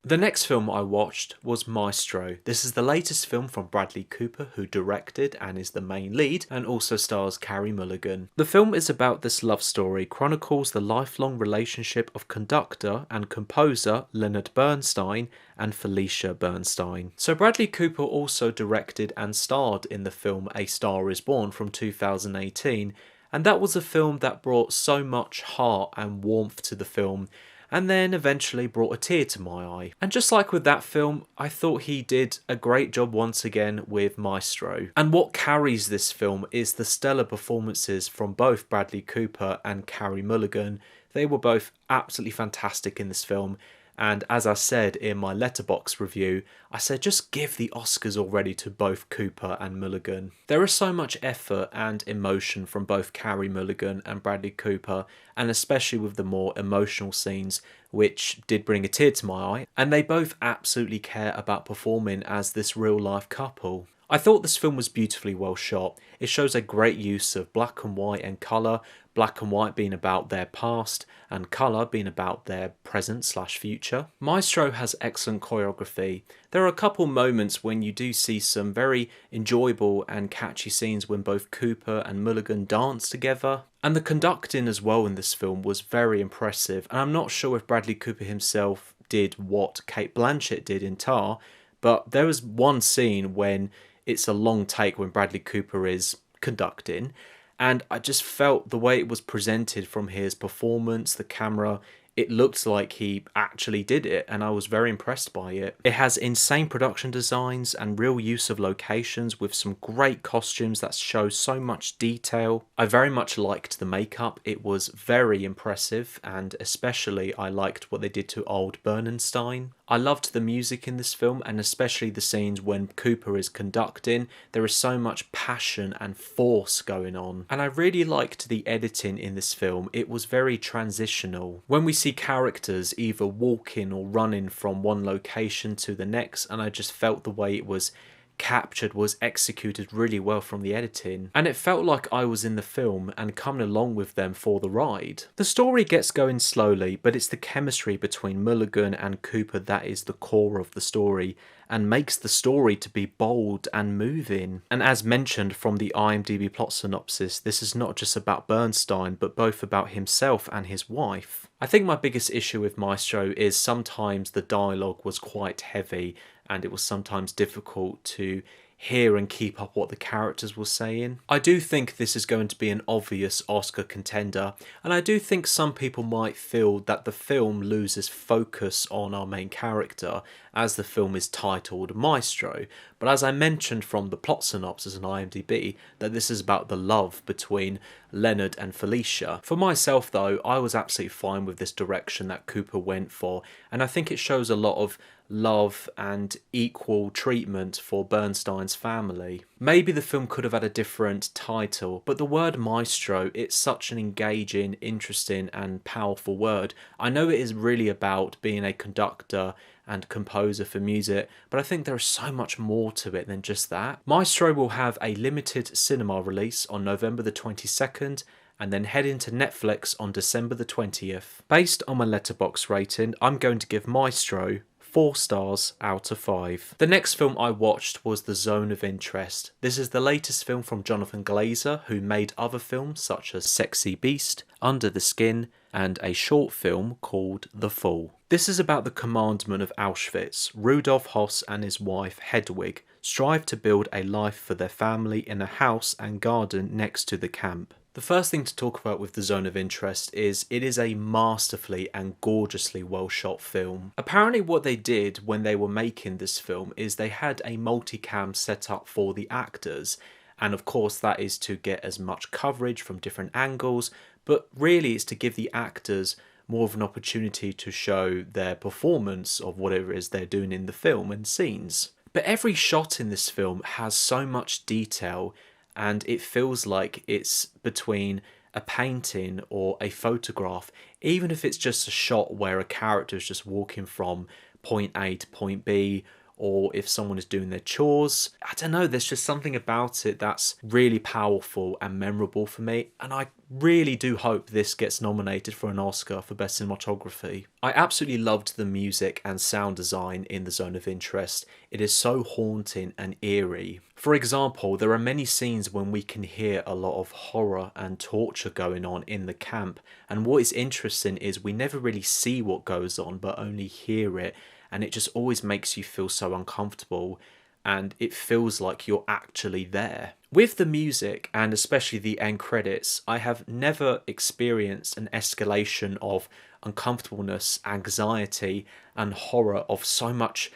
The next film I watched was Maestro. This is the latest film from Bradley Cooper, who directed and is the main lead, and also stars Carey Mulligan. The film is about this love story, chronicles the lifelong relationship of conductor and composer Leonard Bernstein and Felicia Bernstein. So Bradley Cooper also directed and starred in the film A Star Is Born from 2018, and that was a film that brought so much heart and warmth to the film, and then eventually brought a tear to my eye. And just like with that film, I thought he did a great job once again with Maestro. And what carries this film is the stellar performances from both Bradley Cooper and Carey Mulligan. They were both absolutely fantastic in this film. And as I said in my Letterboxd review, I said just give the Oscars already to both Cooper and Mulligan. There is so much effort and emotion from both Carey Mulligan and Bradley Cooper, and especially with the more emotional scenes, which did bring a tear to my eye, and they both absolutely care about performing as this real life couple. I thought this film was beautifully well shot. It shows a great use of black and white and colour, black and white being about their past and colour being about their present/future. Maestro has excellent choreography. There are a couple moments when you do see some very enjoyable and catchy scenes when both Cooper and Mulligan dance together. And the conducting as well in this film was very impressive, and I'm not sure if Bradley Cooper himself did what Cate Blanchett did in Tar, but there was one scene when it's a long take when Bradley Cooper is conducting, and I just felt the way it was presented from his performance, the camera, it looked like he actually did it, and I was very impressed by it. It has insane production designs and real use of locations with some great costumes that show so much detail. I very much liked the makeup. It was very impressive, and especially I liked what they did to old Bernstein. I loved the music in this film, and especially the scenes when Cooper is conducting. There is so much passion and force going on. And I really liked the editing in this film. It was very transitional. When we see characters either walking or running from one location to the next, and I just felt the way it was captured was executed really well from the editing, and it felt like I was in the film and coming along with them for the ride. The story gets going slowly, but it's the chemistry between Mulligan and Cooper that is the core of the story and makes the story to be bold and moving. And as mentioned from the IMDb plot synopsis, this is not just about Bernstein but both about himself and his wife. I think my biggest issue with Maestro is sometimes the dialogue was quite heavy, and it was sometimes difficult to hear and keep up what the characters were saying. I do think this is going to be an obvious Oscar contender, and I do think some people might feel that the film loses focus on our main character, as the film is titled Maestro. But as I mentioned from the plot synopsis on IMDb, that this is about the love between Leonard and Felicia. For myself though, I was absolutely fine with this direction that Cooper went for, and I think it shows a lot of love and equal treatment for Bernstein's family. Maybe the film could have had a different title, but the word maestro, it's such an engaging, interesting and powerful word. I know it is really about being a conductor and composer for music, but I think there is so much more to it than just that. Maestro will have a limited cinema release on November the 22nd, and then head into Netflix on December the 20th. Based on my Letterboxd rating, I'm going to give Maestro 4 stars out of 5. The next film I watched was The Zone of Interest. This is the latest film from Jonathan Glazer, who made other films such as Sexy Beast, Under the Skin, and a short film called The Fall. This is about the commandment of Auschwitz. Rudolf Hoss and his wife Hedwig strive to build a life for their family in a house and garden next to the camp. The first thing to talk about with The Zone of Interest is it is a masterfully and gorgeously well shot film. Apparently what they did when they were making this film is they had a multicam set up for the actors, and of course that is to get as much coverage from different angles, but really it's to give the actors more of an opportunity to show their performance of whatever it is they're doing in the film and scenes. But every shot in this film has so much detail, and it feels like it's between a painting or a photograph, even if it's just a shot where a character is just walking from point A to point B, or if someone is doing their chores. I don't know, there's just something about it that's really powerful and memorable for me, and I really do hope this gets nominated for an Oscar for Best Cinematography. I absolutely loved the music and sound design in The Zone of Interest. It is so haunting and eerie. For example, there are many scenes when we can hear a lot of horror and torture going on in the camp, and what is interesting is we never really see what goes on but only hear it, and it just always makes you feel so uncomfortable, and it feels like you're actually there. With the music, and especially the end credits, I have never experienced an escalation of uncomfortableness, anxiety, and horror of so much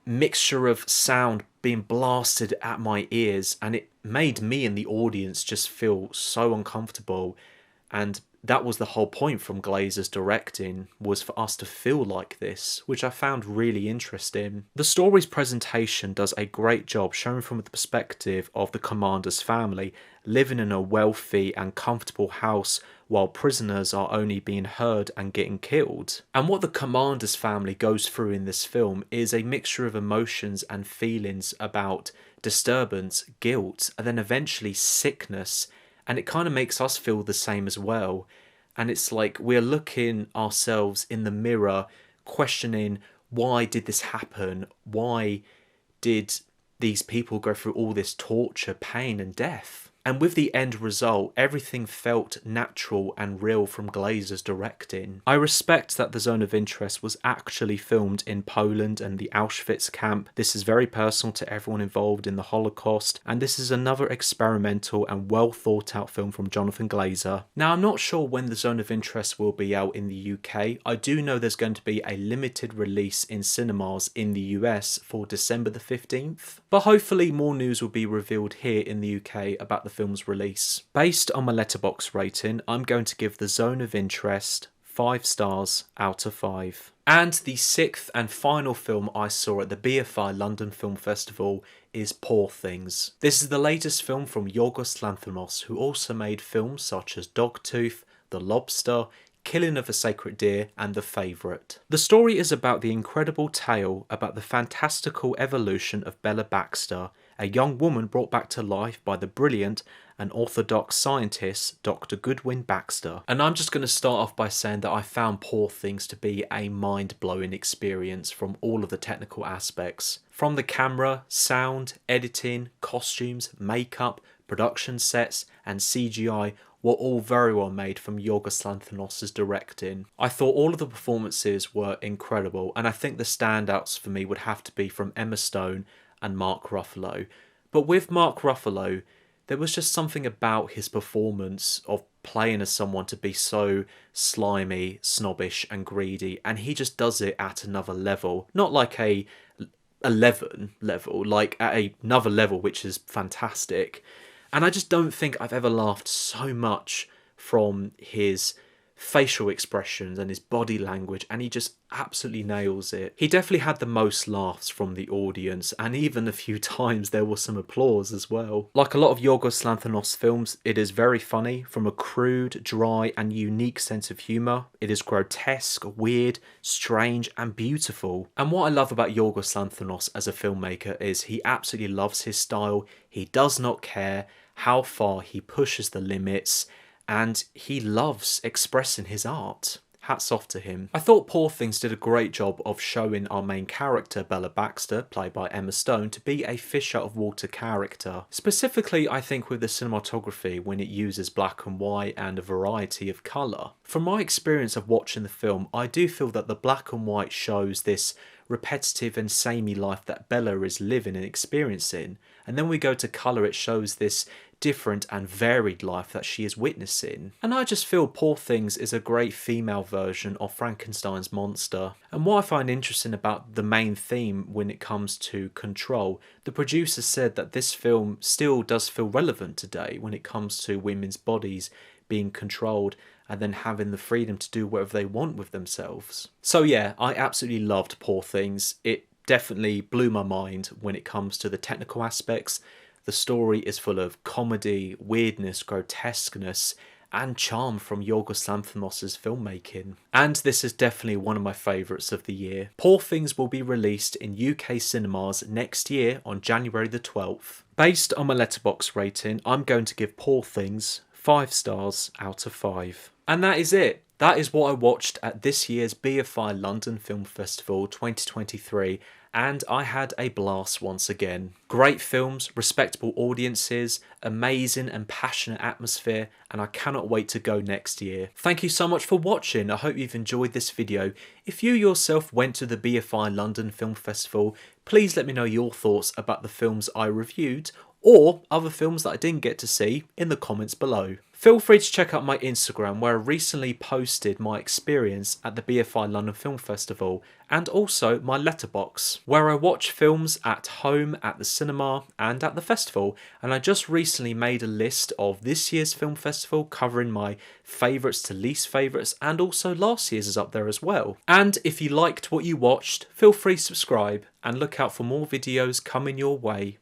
mixture of sound being blasted at my ears, and it made me and the audience just feel so uncomfortable. And that was the whole point from Glazer's directing, was for us to feel like this, which I found really interesting. The story's presentation does a great job showing from the perspective of the commander's family living in a wealthy and comfortable house while prisoners are only being heard and getting killed. And what the commander's family goes through in this film is a mixture of emotions and feelings about disturbance, guilt, and then eventually sickness. And it kind of makes us feel the same as well. And it's like we're looking ourselves in the mirror, questioning, why did this happen? Why did these people go through all this torture, pain, and death? And with the end result, everything felt natural and real from Glazer's directing. I respect that The Zone of Interest was actually filmed in Poland and the Auschwitz camp. This is very personal to everyone involved in the Holocaust, and this is another experimental and well thought out film from Jonathan Glazer. Now, I'm not sure when The Zone of Interest will be out in the UK. I do know there's going to be a limited release in cinemas in the US for December the 15th, but hopefully more news will be revealed here in the UK about the film's release. Based on my Letterboxd rating, I'm going to give The Zone of Interest 5 stars out of 5. And the sixth and final film I saw at the BFI London Film Festival is Poor Things. This is the latest film from Yorgos Lanthimos, who also made films such as Dogtooth, The Lobster, Killing of a Sacred Deer, and The Favourite. The story is about the incredible tale about the fantastical evolution of Bella Baxter, a young woman brought back to life by the brilliant and orthodox scientist Dr. Goodwin Baxter. And I'm just going to start off by saying that I found Poor Things to be a mind-blowing experience from all of the technical aspects. From the camera, sound, editing, costumes, makeup, production sets, and CGI were all very well made from Yorgos Lanthimos' directing. I thought all of the performances were incredible, and I think the standouts for me would have to be from Emma Stone and Mark Ruffalo. But with Mark Ruffalo, there was just something about his performance of playing as someone to be so slimy, snobbish and greedy, and he just does it at another level. Not like a 11 level, like at another level which is fantastic. And I just don't think I've ever laughed so much from his facial expressions and his body language, and he just absolutely nails it. He definitely had the most laughs from the audience, and even a few times there was some applause as well. Like a lot of Yorgos Lanthimos films, it is very funny, from a crude, dry and unique sense of humour. It is grotesque, weird, strange and beautiful. And what I love about Yorgos Lanthimos as a filmmaker is he absolutely loves his style. He does not care how far he pushes the limits, and he loves expressing his art. Hats off to him. I thought Poor Things did a great job of showing our main character, Bella Baxter, played by Emma Stone, to be a fish out of water character. Specifically, I think with the cinematography when it uses black and white and a variety of colour. From my experience of watching the film, I do feel that the black and white shows this repetitive and samey life that Bella is living and experiencing, and then we go to colour, it shows this different and varied life that she is witnessing. And I just feel Poor Things is a great female version of Frankenstein's monster. And what I find interesting about the main theme when it comes to control, the producer said that this film still does feel relevant today when it comes to women's bodies being controlled and then having the freedom to do whatever they want with themselves. So yeah, I absolutely loved Poor Things. It definitely blew my mind when it comes to the technical aspects. The story is full of comedy, weirdness, grotesqueness, and charm from Yorgos Lanthimos' filmmaking. And this is definitely one of my favourites of the year. Poor Things will be released in UK cinemas next year on January the 12th. Based on my Letterboxd rating, I'm going to give Poor Things 5 stars out of 5. And that is it. That is what I watched at this year's BFI London Film Festival 2023, and I had a blast once again. Great films, respectable audiences, amazing and passionate atmosphere, and I cannot wait to go next year. Thank you so much for watching. I hope you've enjoyed this video. If you yourself went to the BFI London Film Festival, please let me know your thoughts about the films I reviewed, or other films that I didn't get to see, in the comments below. Feel free to check out my Instagram, where I recently posted my experience at the BFI London Film Festival, and also my Letterboxd, where I watch films at home, at the cinema and at the festival. And I just recently made a list of this year's film festival, covering my favourites to least favourites, and also last year's is up there as well. And if you liked what you watched, feel free to subscribe and look out for more videos coming your way.